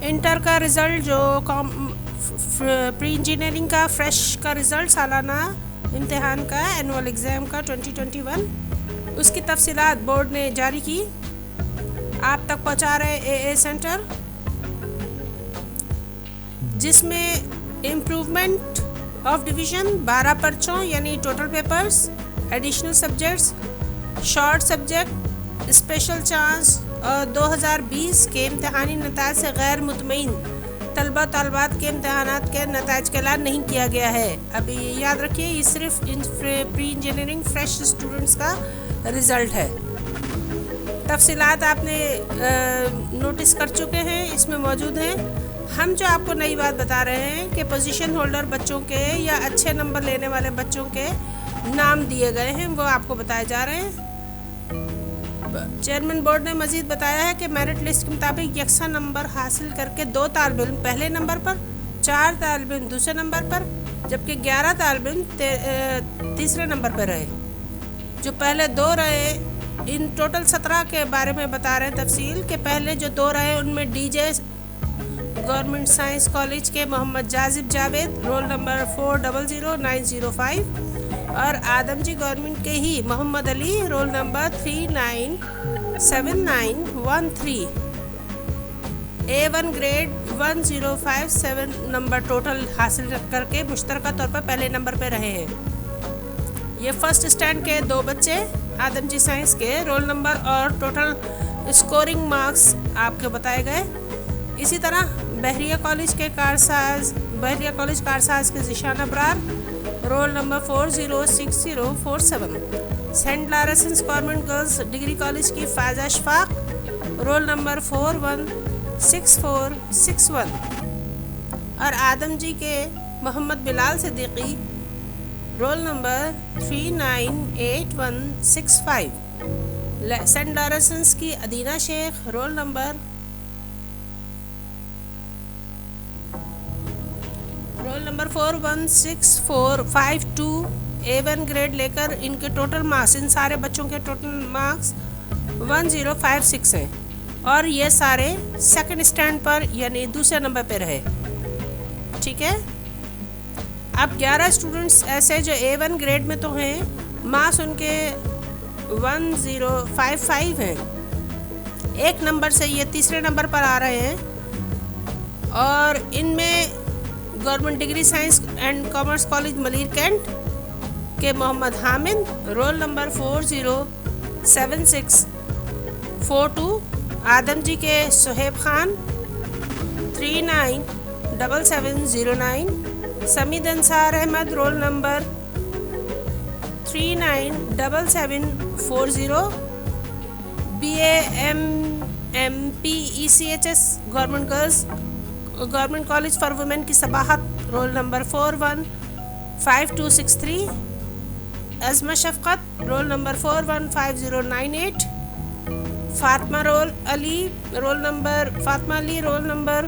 Inter کا result جو pre engineering کا فریش کا رزلٹ سالانہ امتحان کا اینول ایگزام کا 2021 اس کی تفصیلات بورڈ نے جاری کی، آپ تک پہنچا رہے اے سینٹر، جس میں امپروومنٹ آف ڈویژن 12 پرچوں یعنی total papers, additional subjects, short subject, special chance اور 2020 کے امتحانی نتائج سے غیر مطمئن طلبہ طالبات کے امتحانات کے نتائج کا اعلان نہیں کیا گیا ہے۔ ابھی یاد رکھیے یہ صرف پری انجینئرنگ فریش اسٹوڈنٹس کا رزلٹ ہے۔ تفصیلات آپ نے نوٹس کر چکے ہیں، اس میں موجود ہیں۔ ہم جو آپ کو نئی بات بتا رہے ہیں کہ پوزیشن ہولڈر بچوں کے یا اچھے نمبر لینے والے بچوں کے نام دیے گئے ہیں، وہ آپ کو بتائے جا رہے ہیں۔ چیئرمین بورڈ نے مزید بتایا ہے کہ میرٹ لسٹ کے مطابق یکساں نمبر حاصل کر کے 2 طالب علم پہلے نمبر پر، 4 طالب علم دوسرے نمبر پر، جبکہ 11 طالب علم تیسرے نمبر پر رہے۔ جو پہلے 2 رہے، ان ٹوٹل 17 کے بارے میں بتا رہے ہیں تفصیل کہ پہلے جو 2 رہے ان میں D J government science college کے محمد جاذب جاوید رول نمبر 400905 اور آدم جی گورنمنٹ کے ہی Muhammad Ali roll number 397913 A1 grade 1057 number total حاصل کر کے مشترکہ طور پر پہلے نمبر پہ رہے ہیں۔ یہ فرسٹ اسٹینڈ کے 2 بچے آدم جی سائنس کے رول نمبر اور ٹوٹل اسکورنگ مارکس آپ کو بتائے گئے۔ اسی طرح بحریہ کالج کارساز کے Zeeshan Abrar roll number 406047، saint Lawrence's government girls degree college کی فائزہ اشفاق رول نمبر 416461 اور آدم جی کے محمد بلال صدیقی رول نمبر 398165، سینٹ لارسنس کی ادینہ شیخ رول نمبر 41652 A1 گریڈ لے کر ان کے ٹوٹل مارکس، ان سارے بچوں کے ٹوٹل مارکس 1056 ہیں اور یہ سارے سیکنڈ اسٹینڈ پر یعنی دوسرے نمبر پہ رہے۔ ٹھیک ہے، اب 11 اسٹوڈنٹس ایسے جو A1 گریڈ میں تو ہیں، مارکس ان کے 1055 ہیں، ایک نمبر سے یہ تیسرے نمبر پر آ رہے ہیں، اور ان میں government degree science and commerce college Malir Cantt کے Muhammad Hamid roll number 407642، Adamjee کے Suhaib Khan 397709، Sameed Ansar Ahmed roll number 397740، BAMMPECHS government college for women کی Sabahat roll number 415263، Uzma Shafqat roll number 415098، Fatima Ali roll number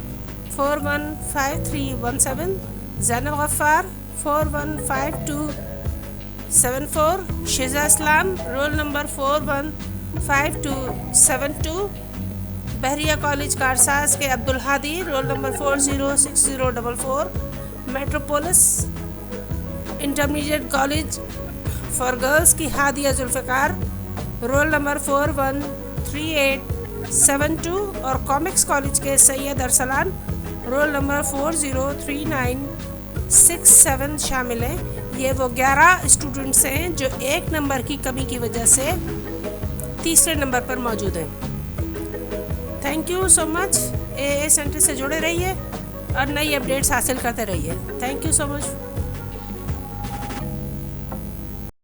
415317، Zainab Ghaffar 415274، Shiza Islam roll number 415272، Bahria college Karsaz کے Abdul Hadi roll number 406044، Metropolis intermediate college for girls کی Hadia Zulfiqar roll number 413872 اور comics college کے سید Arsalan roll number 403967 شامل ہیں۔ یہ وہ 11 اسٹوڈنٹس ہیں جو ایک نمبر کی کمی کی وجہ سے تیسرے نمبر پر موجود ہیں۔ Thank you so much, a centre سے جڑے رہیے اور نئی اپڈیٹس حاصل کرتے رہیے۔ Thank you so much.